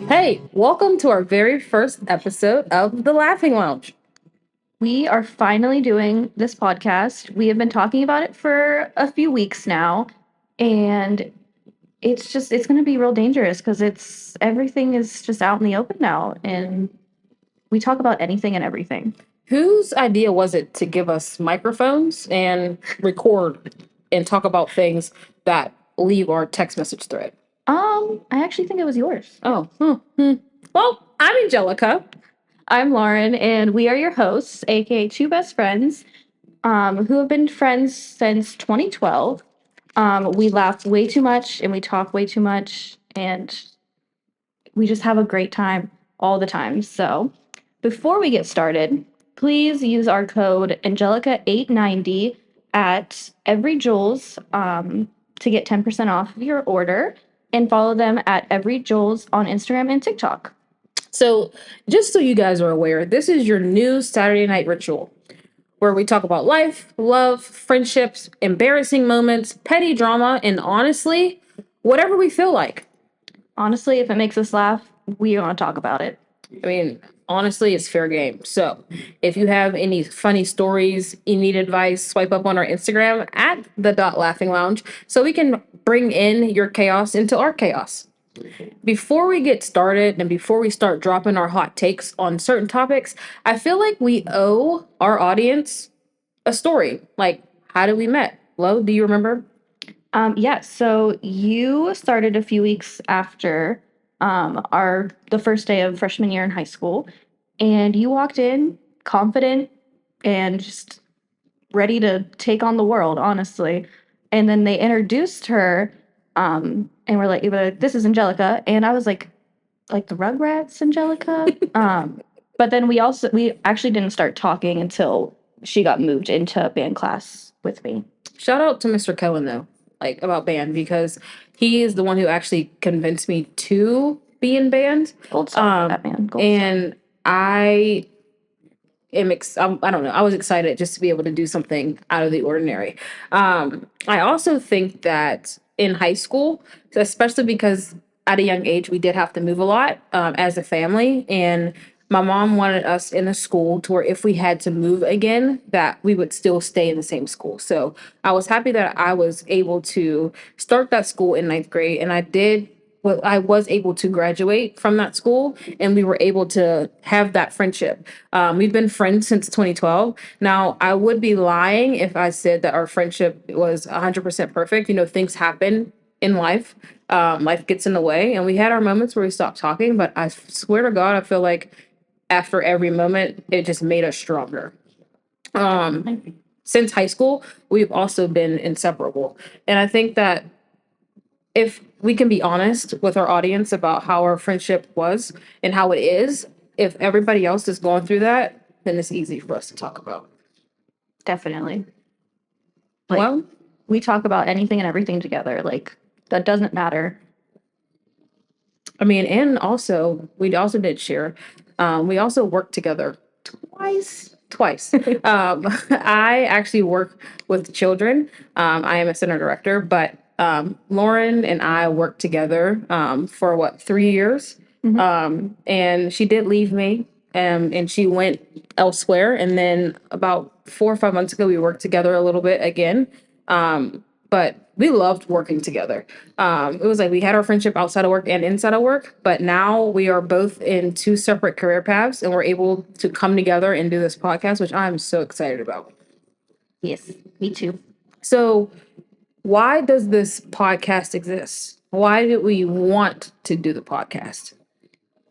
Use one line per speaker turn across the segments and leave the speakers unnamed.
Hey, welcome to our very first episode of The Laughing Lounge.
We are finally doing this podcast. We have been talking about it for a few weeks now, and it's going to be real dangerous because it's everything is just out in the open now, and we talk about anything and everything.
Whose idea was it to give us microphones and record and talk about things that leave our text message thread?
I actually think it was yours.
Oh, well, I'm Angelica.
I'm Lauren, and we are your hosts, aka two best friends, who have been friends since 2012. We laugh way too much and we talk way too much, and we just have a great time all the time. So, before we get started, please use our code Angelica890 at Every Jules to get 10% off of your order, and follow them at Every Jules on Instagram and TikTok.
So, just so you guys are aware, this is your new Saturday night ritual where we talk about life, love, friendships, embarrassing moments, petty drama, and honestly, whatever we feel like.
Honestly, if it makes us laugh, we want to talk about it.
I mean, honestly, it's fair game. So if you have any funny stories, you need advice, swipe up on our Instagram at @laughing lounge so we can bring in your chaos into our chaos. Before we get started and before we start dropping our hot takes on certain topics, I feel like we owe our audience a story. Like, how did we met? Lo, do you remember?
So you started a few weeks after the first day of freshman year in high school, and you walked in confident and just ready to take on the world, honestly. And then they introduced her, and we're like, "This is Angelica," and I was like the Rugrats, Angelica. But then we actually didn't start talking until she got moved into band class with me.
Shout out to Mr. Kellen though, like about band because he is the one who actually convinced me to be in band.
Gold star, that man. Gold star.
And I I don't know. I was excited just to be able to do something out of the ordinary. I also think that in high school, especially because at a young age we did have to move a lot as a family, and my mom wanted us in a school to where if we had to move again, that we would still stay in the same school. So I was happy that I was able to start that school in ninth grade, and I was able to graduate from that school and we were able to have that friendship. We've been friends since 2012. Now, I would be lying if I said that our friendship was 100% perfect. You know, things happen in life. Life gets in the way, and we had our moments where we stopped talking, but I swear to God, I feel like after every moment, it just made us stronger. Since high school, we've also been inseparable. And I think that if we can be honest with our audience about how our friendship was and how it is, if everybody else is going through that, then it's easy for us to talk about.
Definitely. Like,
Well,
we talk about anything and everything together. Like, that doesn't matter.
I mean, and also we also did share. We also worked together twice. I actually work with children. I am a center director, but Lauren and I worked together for what 3 years. And she did leave me, and she went elsewhere. And then about 4 or 5 months ago, we worked together a little bit again. But we loved working together. It was like we had our friendship outside of work and inside of work, but now we are both in two separate career paths and we're able to come together and do this podcast, which I'm so excited about.
Yes, me too.
So, why does this podcast exist? Why do we want to do the podcast?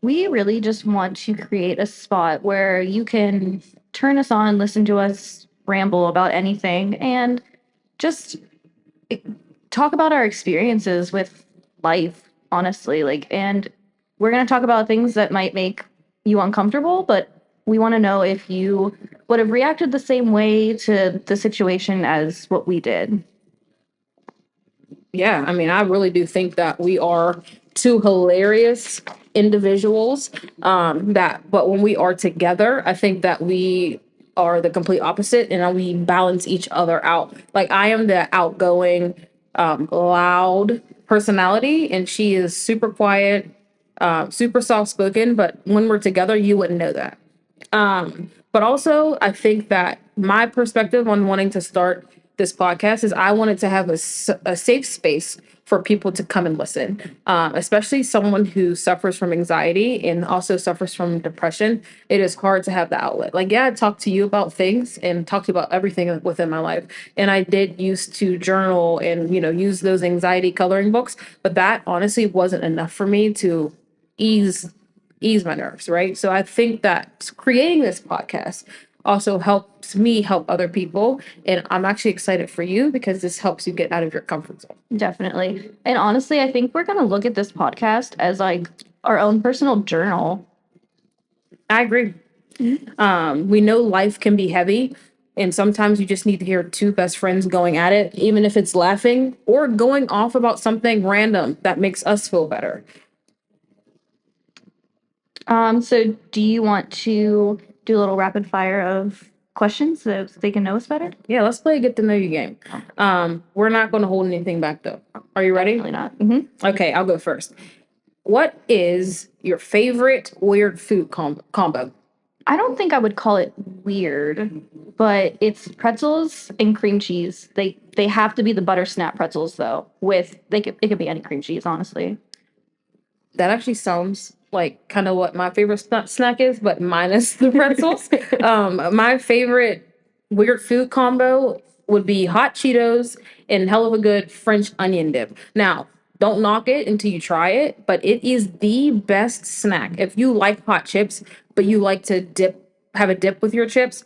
We really just want to create a spot where you can turn us on, listen to us ramble about anything, and just talk about our experiences with life, honestly. And we're going to talk about things that might make you uncomfortable, but we want to know if you would have reacted the same way to the situation as what we did.
Yeah, I mean, I really do think that we are two hilarious individuals. But when we are together, I think that we are the complete opposite, and we balance each other out. Like I am the outgoing, loud personality, and she is super quiet, super soft spoken, but when we're together, you wouldn't know that. But also, I think that my perspective on wanting to start this podcast is I wanted to have a safe space for people to come and listen, especially someone who suffers from anxiety and also suffers from depression. It is hard to have the outlet. Like, yeah, I talk to you about things and talk to you about everything within my life. And I did used to journal and, use those anxiety coloring books, but that honestly wasn't enough for me to ease ease my nerves, right? So I think that creating this podcast also helps me help other people. And I'm actually excited for you because this helps you get out of your comfort zone.
Definitely. And honestly, I think we're going to look at this podcast as like our own personal journal.
I agree. We know life can be heavy, and sometimes you just need to hear two best friends going at it, even if it's laughing or going off about something random that makes us feel better.
So do you want to do a little rapid fire of questions so they can know us better?
Yeah, let's play a get to know you game. We're not going to hold anything back though. Are you ready?
Definitely not. Mm-hmm.
Okay, I'll go first. What is your favorite weird food combo?
I don't think I would call it weird, but it's pretzels and cream cheese. They have to be the butter snap pretzels though. It could be any cream cheese, honestly.
That actually sounds like kind of what my favorite snack is, but minus the pretzels. My favorite weird food combo would be hot Cheetos and hell of a good French onion dip. Now, don't knock it until you try it, but it is the best snack. If you like hot chips, but you like to have a dip with your chips,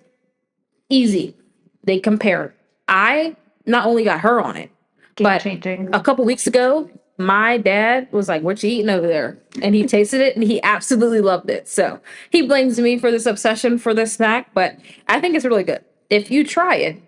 easy. They compare. I not only got her on it,
Game
but
changing.
a couple weeks ago, my dad was like, "What you eating over there?" And he tasted it and he absolutely loved it. So he blames me for this obsession for this snack, but I think it's really good. If you try it,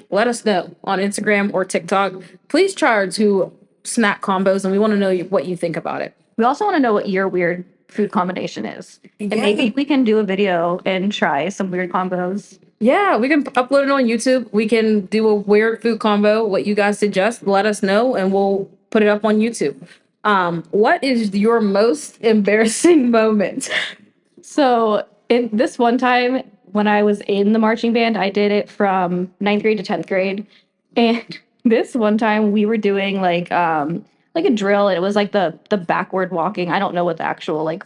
let us know on Instagram or TikTok. Please try our two snack combos, and we want to know what you think about it.
We also want to know what your weird food combination is. And
Yeah.
maybe we can do a video and try some weird combos.
Yeah, we can upload it on YouTube. We can do a weird food combo. What you guys suggest, let us know, and we'll put it up on YouTube. What is your most embarrassing moment?
So in this one time when I was in the marching band, I did it from 9th grade to 10th grade. And this one time we were doing like a drill. It was like the backward walking. I don't know what the actual like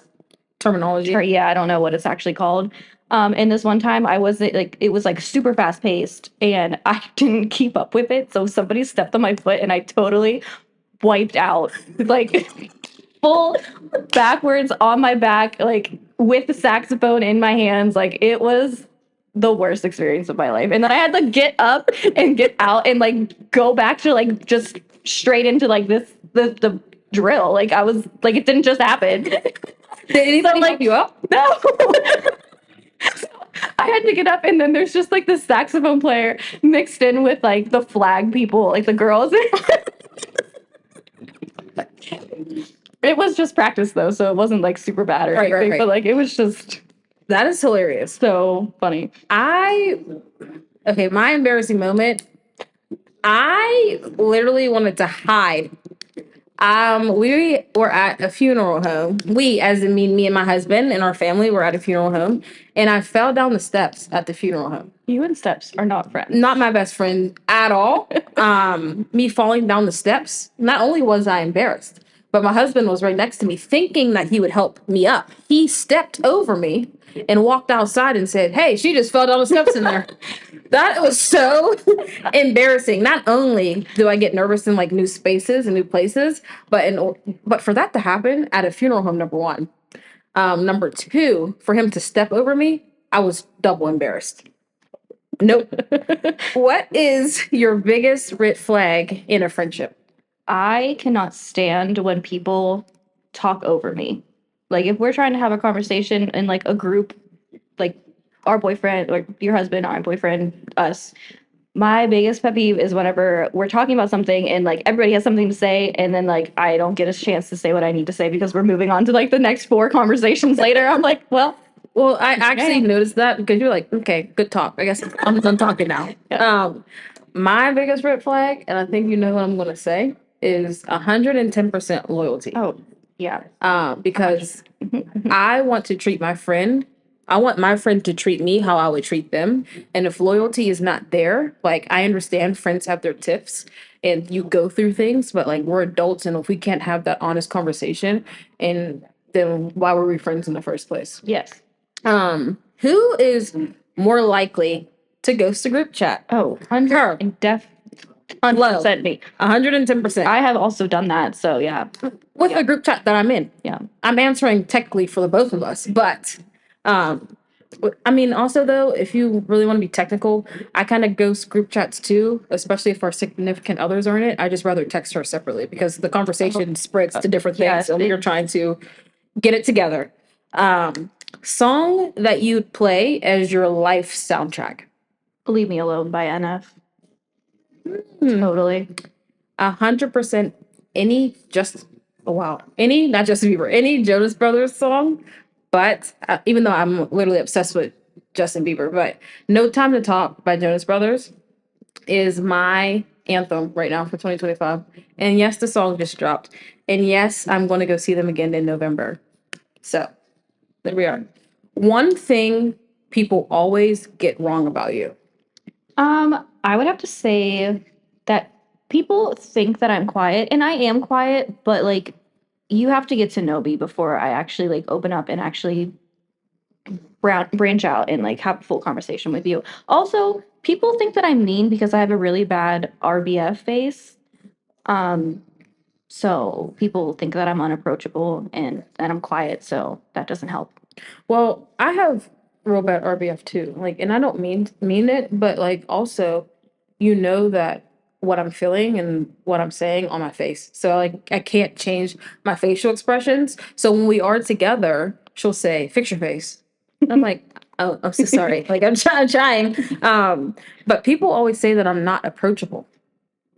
Terminology.
yeah, I don't know what it's actually called. And this one time I was like, it was like super fast paced and I didn't keep up with it. So somebody stepped on my foot and I totally wiped out, like full backwards on my back, like with the saxophone in my hands. Like it was the worst experience of my life. And then I had to get up and get out and like go back to like just straight into like the drill. Like I was like, it didn't just happen.
Did anybody help you up?
No. I had to get up, and then there's just like the saxophone player mixed in with like the flag people, like the girls. It was just practice though, so it wasn't like super bad or anything, but like it was just
that is hilarious.
So funny.
Okay, my embarrassing moment. I literally wanted to hide. We were at a funeral home. We, as in me and my husband and our family, were at a funeral home, and I fell down the steps at the funeral home.
You and Steps are not friends.
Not my best friend at all. Me falling down the steps. Not only was I embarrassed, but my husband was right next to me, thinking that he would help me up. He stepped over me and walked outside and said, "Hey, she just fell down the steps in there." That was so embarrassing. Not only do I get nervous in like new spaces and new places, but for that to happen at a funeral home, number one. Number two, for him to step over me, I was double embarrassed. Nope. What is your biggest red flag in a friendship?
I cannot stand when people talk over me. Like if we're trying to have a conversation in like a group, like our boyfriend or your husband, our boyfriend, us. My biggest pet peeve is whenever we're talking about something and like everybody has something to say and then like I don't get a chance to say what I need to say because we're moving on to like the next 4 conversations later. I'm like, well,
I actually noticed that because you're like, okay, good talk. I guess I'm done talking now.
Yeah.
My biggest red flag, and I think you know what I'm going to say, is 110% loyalty.
Oh, Yeah.
Because I want to treat my friend. I want my friend to treat me how I would treat them. And if loyalty is not there, like I understand friends have their tiffs and you go through things, but like we're adults and if we can't have that honest conversation, and then why were we friends in the first place?
Yes.
Who is more likely to ghost a group chat?
Oh,
Her.
100% me.
110%.
I have also done that, so yeah.
With the group chat that I'm in.
Yeah.
I'm answering technically for the both of us, but I mean, also though, if you really want to be technical, I kind of ghost group chats too, especially if our significant others are in it. I just rather text her separately because the conversation spreads to different things, and we are trying to get it together. Song that you'd play as your life soundtrack.
Leave Me Alone by NF. Totally.
100% any just oh wow any not Justin Bieber, any Jonas Brothers song, but even though I'm literally obsessed with Justin Bieber, but No Time to Talk by Jonas Brothers is my anthem right now for 2025. And yes, the song just dropped, and yes, I'm going to go see them again in November. So there we are. One thing people always get wrong about you.
I would have to say that people think that I'm quiet, and I am quiet, but like you have to get to know me before I actually like open up and actually branch out and like have a full conversation with you. Also, people think that I'm mean because I have a really bad RBF face. So people think that I'm unapproachable and that I'm quiet, so that doesn't help.
Well, I have real bad RBF too. Like, and I don't mean it, but like also, you know that what I'm feeling and what I'm saying on my face. So like I can't change my facial expressions. So when we are together, she'll say, "Fix your face." I'm like, "Oh, I'm so sorry." Like I'm trying. But people always say that I'm not approachable.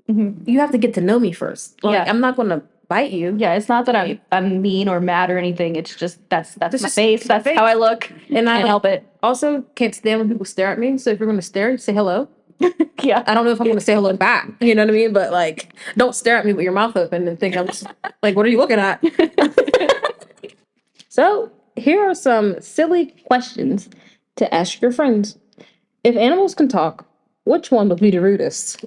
You have to get to know me first. Like
Yeah.
I'm not gonna bite you.
Yeah, it's not that I'm mean or mad or anything. It's just that's my face. That's
face.
how I look,
And I
can't help it.
also can't stand when people stare at me. So if you're gonna stare, say hello.
Yeah.
I don't know if I'm gonna say hello back. You know what I mean? But like, don't stare at me with your mouth open and think I'm just like, what are you looking at? So here are some silly questions to ask your friends. If animals can talk, which one would be the rudest?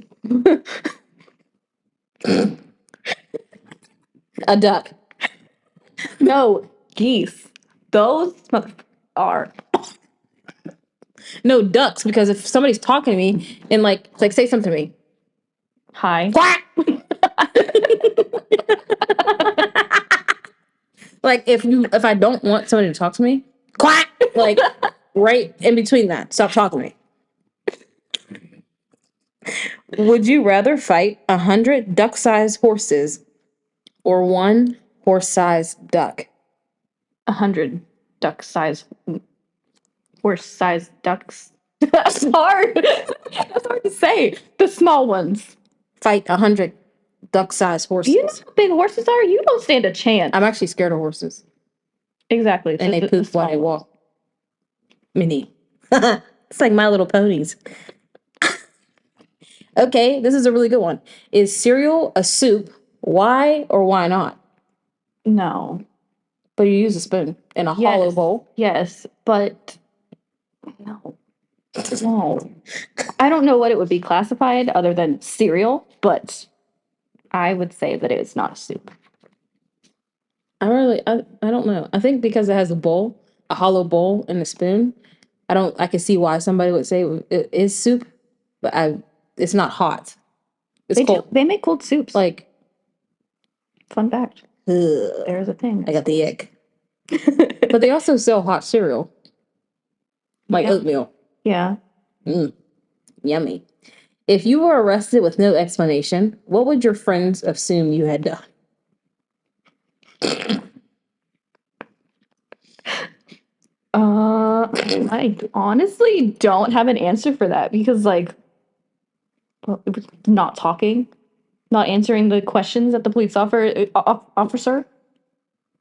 A duck.
No, geese. Those are
No, ducks, because if somebody's talking to me and like say something to me.
hi.
Quack! Like if I don't want somebody to talk to me, quack! Like right in between that. Stop talking to me. Would you rather fight 100 duck-sized horses or one horse-sized duck?
100 duck size horse sized ducks. That's hard. That's hard to say. The small ones.
Fight 100 duck-sized horses.
Do you know how big horses are? You don't stand a chance.
I'm actually scared of horses.
Exactly.
And they poop while they walk. Mini. It's like My Little Ponies. Okay, this is a really good one. Is cereal a soup? Why or why not?
No.
But you use a spoon in a hollow bowl.
Yes, but no. No. I don't know what it would be classified other than cereal, but I would say that it is not a soup.
I don't know. I think because it has a bowl, a hollow bowl and a spoon, I can see why somebody would say it is soup, but it's not hot. It's cold.
They make cold soups.
Like,
fun fact.
ugh,
There's a thing.
I got the ick. But they also sell hot cereal. Like oatmeal.
Yeah.
Yummy. If you were arrested with no explanation, what would your friends assume you had done?
I honestly don't have an answer for that because, like, not talking, not answering the questions that the police officer.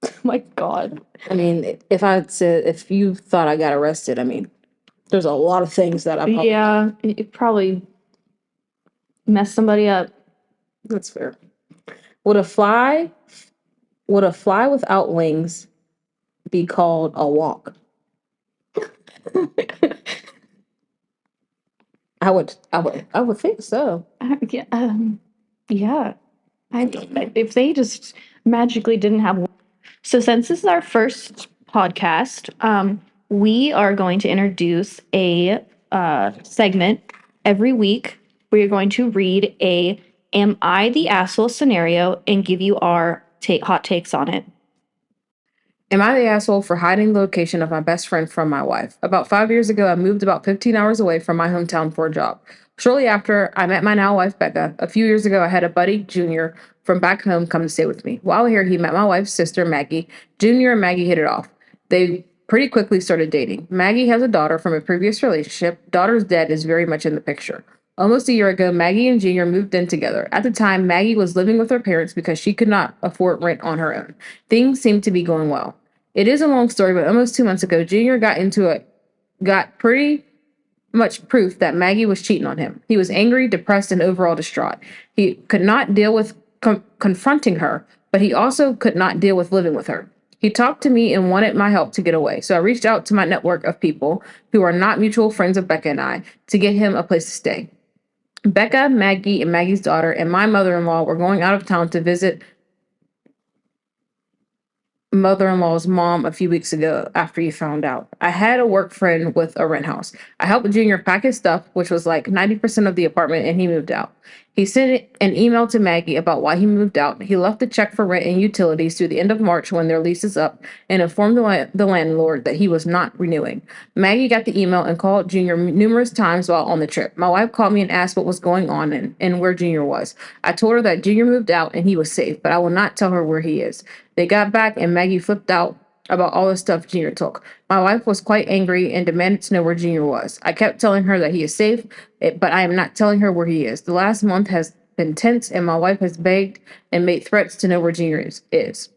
Oh my God.
I mean, if you thought I got arrested, I mean, there's a lot of things that I probably.
Yeah, it probably messed somebody up.
That's fair. Would a fly Would a fly without wings be called a walk? I would think so.
Yeah, yeah. If they just magically didn't have. So since this is our first podcast, we are going to introduce a segment every week. We are going to read a "Am I the asshole?" scenario and give you our hot takes on it.
Am I the asshole for hiding the location of my best friend from my wife? About 5 years ago, I moved about 15 hours away from my hometown for a job. Shortly after, I met my now wife, Becca. A few years ago, I had a buddy, Junior, from back home come to stay with me. While here, he met my wife's sister, Maggie. Junior and Maggie hit it off. They pretty quickly started dating. Maggie has a daughter from a previous relationship. Daughter's dad is very much in the picture. Almost a year ago, Maggie and Junior moved in together. At the time, Maggie was living with her parents because she could not afford rent on her own. Things seemed to be going well. It is a long story, but almost 2 months ago, Junior got pretty much proof that Maggie was cheating on him. He was angry, depressed, and overall distraught. He could not deal with confronting her, but he also could not deal with living with her. He talked to me and wanted my help to get away, so I reached out to my network of people who are not mutual friends of Becca and I to get him a place to stay. Becca, Maggie, and Maggie's daughter, and my mother in law were going out of town to visit mother-in-law's mom a few weeks ago after you found out. I had a work friend with a rent house. I helped Junior pack his stuff, which was like 90% of the apartment, and he moved out. He sent an email to Maggie about why he moved out. He left a check for rent and utilities through the end of March when their lease is up and informed the landlord that he was not renewing. Maggie got the email and called Junior numerous times while on the trip. My wife called me and asked what was going on and where Junior was. I told her that Junior moved out and he was safe, but I will not tell her where he is. They got back and Maggie flipped out about all the stuff Junior took. My wife was quite angry and demanded to know where Junior was. I kept telling her that he is safe, but I am not telling her where he is. The last month has been tense, and my wife has begged and made threats to know where Junior is.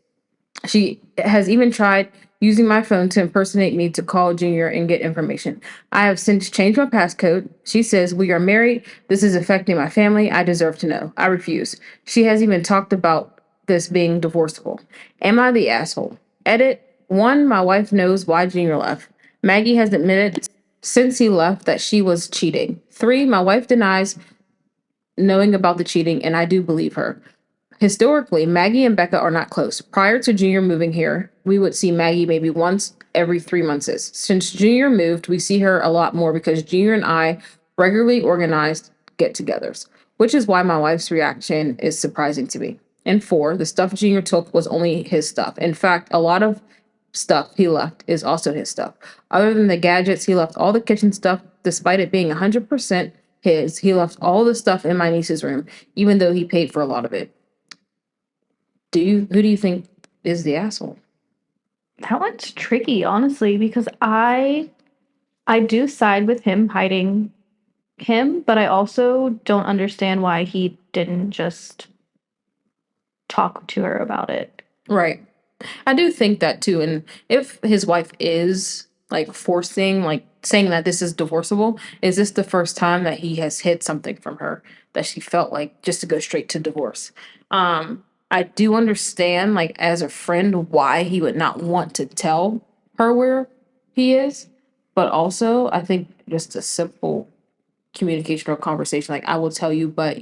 She has even tried using my phone to impersonate me to call Junior and get information. I have since changed my passcode. She says, "We are married. This is affecting my family. I deserve to know." I refuse. She has even talked about this being divorceable. Am I the asshole? Edit. 1. My wife knows why Junior left. Maggie has admitted since he left that she was cheating. 3. My wife denies knowing about the cheating, and I do believe her. Historically, Maggie and Becca are not close. Prior to Junior moving here, we would see Maggie maybe once every 3 months. Since Junior moved, we see her a lot more because Junior and I regularly organized get togethers, which is why my wife's reaction is surprising to me. And 4, the stuff Junior took was only his stuff. In fact, a lot of stuff he left is also his stuff. Other than the gadgets, he left all the kitchen stuff, despite it being 100% his. He left all the stuff in my niece's room, even though he paid for a lot of it. Who do you think is the asshole?
That one's tricky, honestly, because I do side with him hiding him, but I also don't understand why he didn't just talk to her about it.
Right. I do think that too. And if his wife is like forcing, like saying that this is divorceable, is this the first time that he has hid something from her that she felt like just to go straight to divorce? I do understand, like, as a friend, why he would not want to tell her where he is. But also, I think just a simple communication or conversation, like, I will tell you, but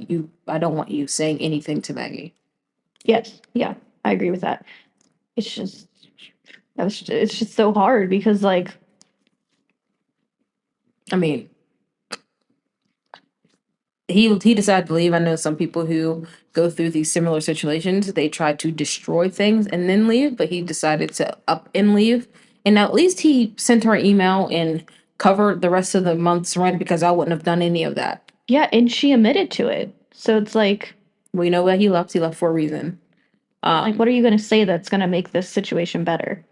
I don't want you saying anything to Maggie.
Yes, yeah, I agree with that. It's just it's just so hard because like
I mean, he decided to leave. I know some people who go through these similar situations. They try to destroy things and then leave, but he decided to up and leave. And at least he sent her an email and covered the rest of the month's rent because I wouldn't have done any of that.
yeah, and she admitted to it. So it's like
We know that he left. He left for a reason.
what are you going to say that's going to make this situation better?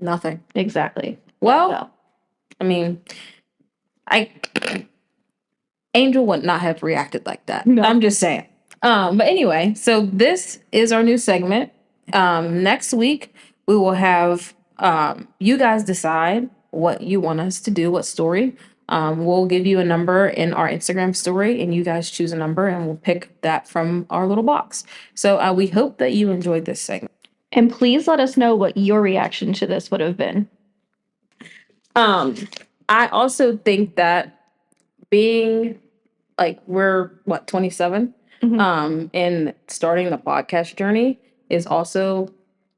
Nothing.
Exactly.
Well,
So,
I mean, I Angel would not have reacted like that.
No.
I'm just saying. But anyway, so this is our new segment. Next week we will have you guys decide what you want us to do, what story. We'll give you a number in our Instagram story, and you guys choose a number, and we'll pick that from our little box. So we hope that you enjoyed this segment.
And please let us know what your reaction to this would have been.
I also think that being like we're what 27 and starting the podcast journey is also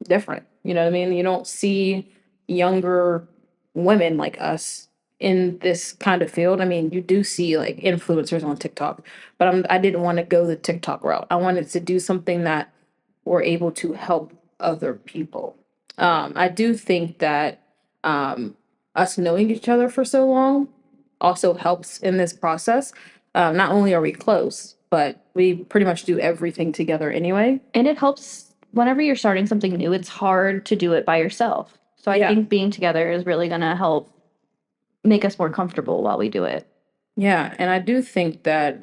different. You know what I mean? You don't see younger women like us in this kind of field. I mean, you do see like influencers on TikTok, but I didn't want to go the TikTok route. I wanted to do something that we're able to help other people. I do think that us knowing each other for so long also helps in this process. Not only are we close, but we pretty much do everything together anyway.
And it helps whenever you're starting something new, it's hard to do it by yourself. So I think being together is really going to help make us more comfortable while we do it.
Yeah, and I do think that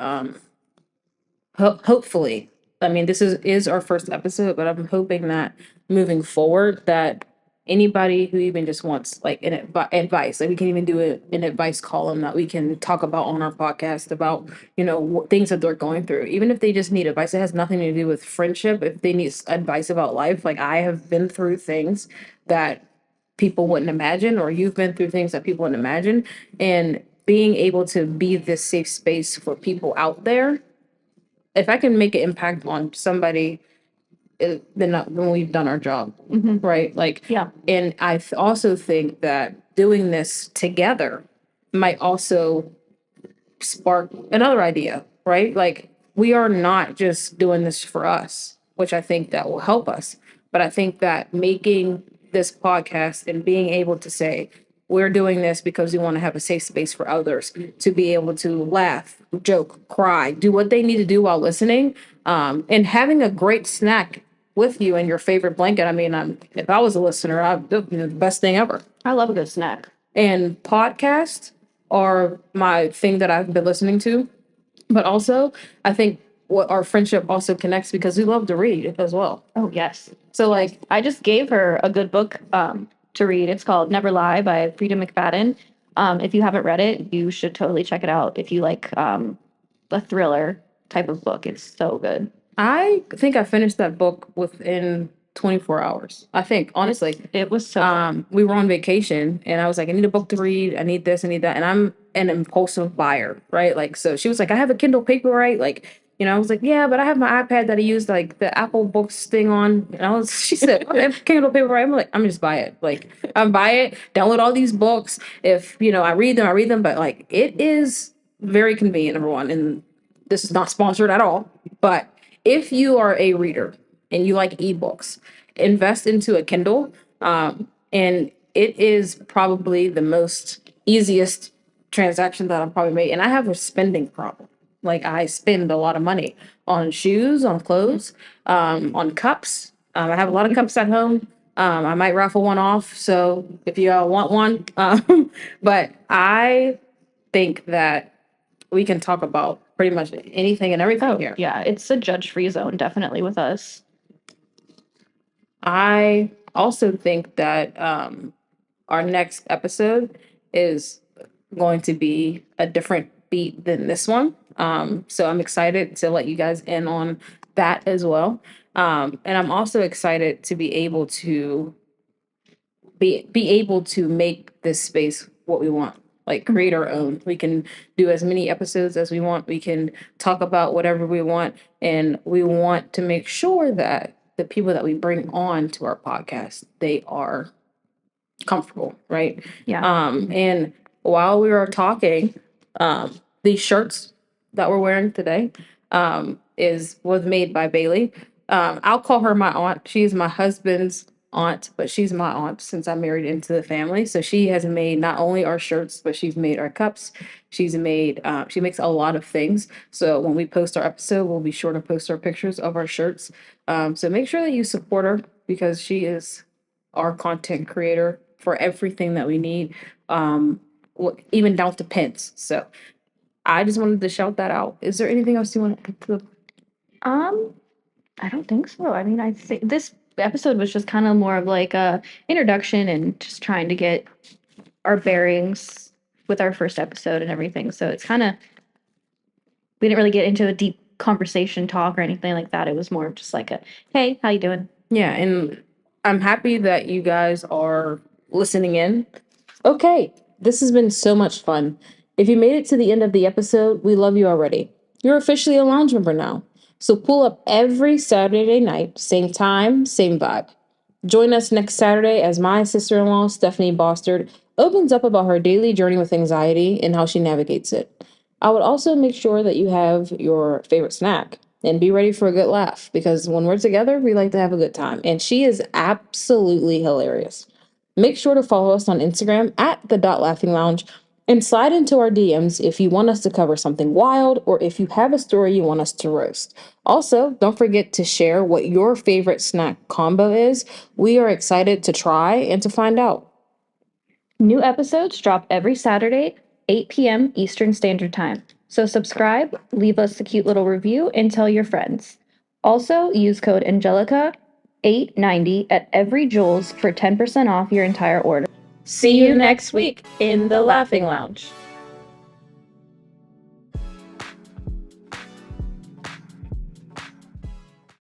hopefully, I mean, this is our first episode, but I'm hoping that moving forward, that anybody who even just wants like an advice, like we can even do an advice column that we can talk about on our podcast about, you know, things that they're going through. Even if they just need advice, it has nothing to do with friendship. If they need advice about life, like I have been through things that people wouldn't imagine, or you've been through things that people wouldn't imagine, and being able to be this safe space for people out there, if I can make an impact on somebody, then we've done our job, right? Like,
Yeah.
And I also think that doing this together might also spark another idea, right? Like, we are not just doing this for us, which I think that will help us, but I think that making this podcast and being able to say, we're doing this because we want to have a safe space for others to be able to laugh, joke, cry, do what they need to do while listening, and having a great snack with you and your favorite blanket. I mean, if I was a listener, the best thing ever.
I love a good snack.
And podcasts are my thing that I've been listening to. But also, I think what our friendship also connects because we love to read as well.
Oh, yes.
So, like,
I just gave her a good book to read. It's called Never Lie by Frida McFadden. If you haven't read it, you should totally check it out. If you like a thriller type of book, it's so good.
I think I finished that book within 24 hours. I think, honestly.
It was so
We were on vacation and I was like, I need a book to read. I need this, I need that. And I'm an impulsive buyer, right? Like, so she was like, I have a Kindle Paperwhite. Like, you know, I was like, yeah, but I have my iPad that I use like the Apple Books thing on. And she said, I have Kindle Paperwhite. I'm like, I'm just buy it. Like, I buy it, download all these books. If, you know, I read them, but like, it is very convenient, number one. And this is not sponsored at all, but if you are a reader and you like ebooks, invest into a Kindle. And it is probably the most easiest transaction that I've probably made. And I have a spending problem. Like I spend a lot of money on shoes, on clothes, on cups. I have a lot of cups at home. I might raffle one off. So if you want one, but I think that we can talk about pretty much anything and everything here.
Yeah, it's a judge-free zone, definitely with us.
I also think that our next episode is going to be a different beat than this one. So I'm excited to let you guys in on that as well. And I'm also excited to be able to be able to make this space what we want, like create our own. We can do as many episodes as we want. We can talk about whatever we want, and we want to make sure that the people that we bring on to our podcast, they are comfortable, right?
Yeah.
And while we were talking, these shirts that we're wearing today was made by Bailey. I'll call her my aunt. She's my husband's aunt, but she's my aunt since I married into the family. So she has made not only our shirts, but she's made our cups. She makes a lot of things. So when we post our episode, we'll be sure to post our pictures of our shirts. So make sure that you support her because she is our content creator for everything that we need, even down to pins. So I just wanted to shout that out. Is there anything else you want to add to the?
I don't think so. I mean, I think this episode was just kind of more of like a introduction and just trying to get our bearings with our first episode and everything. So it's kind of, we didn't really get into a deep conversation talk or anything like that. It was more of just like a, hey, how you doing?
Yeah, and I'm happy that you guys are listening in. Okay, this has been so much fun. If you made it to the end of the episode, we love you already. You're officially a lounge member now. So pull up every Saturday night, same time, same vibe. Join us next Saturday as my sister in law, Stephanie Bostard, opens up about her daily journey with anxiety and how she navigates it. I would also make sure that you have your favorite snack and be ready for a good laugh because when we're together, we like to have a good time. And she is absolutely hilarious. Make sure to follow us on Instagram at the Laughing Lounge and slide into our DMs if you want us to cover something wild or if you have a story you want us to roast. Also, don't forget to share what your favorite snack combo is. We are excited to try and to find out.
New episodes drop every Saturday, 8 p.m. Eastern Standard Time. So subscribe, leave us a cute little review, and tell your friends. Also, use code Angelica890 at every Jules for 10% off your entire order.
See you next week in the Laughing Lounge.